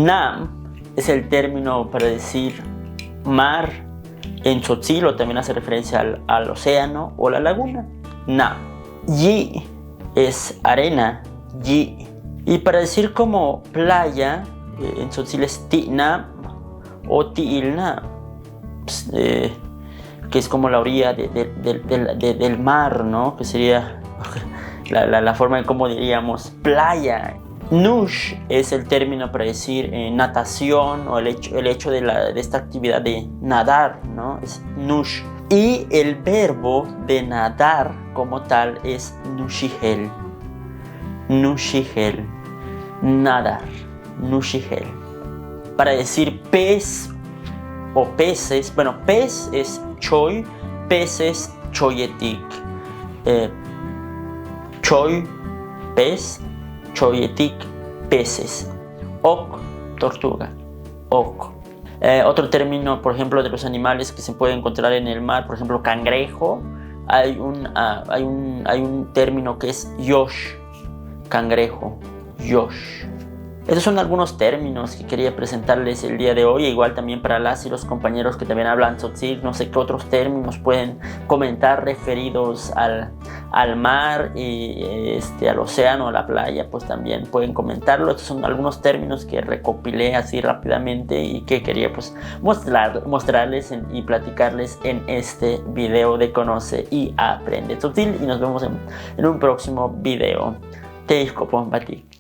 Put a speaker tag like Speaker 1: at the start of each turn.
Speaker 1: Nam es el término para decir mar en tzotzil, o también hace referencia al océano o la laguna. Nam. Yi es arena, yi. Y para decir como playa, en tzotzil es ti'nam o ti'ilnam, que es como la orilla del mar, ¿no? Que sería la forma en cómo diríamos playa. Nush es el término para decir natación, o el hecho de esta actividad de nadar, ¿no? Es nush. Y el verbo de nadar como tal es nushihel. Nushihel. Nadar. Nushihel. Para decir pez o peces, bueno, pez es choy, peces choyetik. Choy, pez, choyetik, peces. Ok, tortuga. Ok. Otro término, por ejemplo, de los animales que se puede encontrar en el mar, por ejemplo, cangrejo. Hay un término que es yosh, cangrejo, yosh. Esos son algunos términos que quería presentarles el día de hoy. Igual también para las y los compañeros que también hablan tzotzil, no sé qué otros términos pueden comentar referidos al mar y al océano, a la playa, pues también pueden comentarlo. Estos son algunos términos que recopilé así rápidamente y que quería pues mostrarles y platicarles en este video de Conoce y Aprende Tzotzil. Y nos vemos en un próximo video. Teishkopon Batik.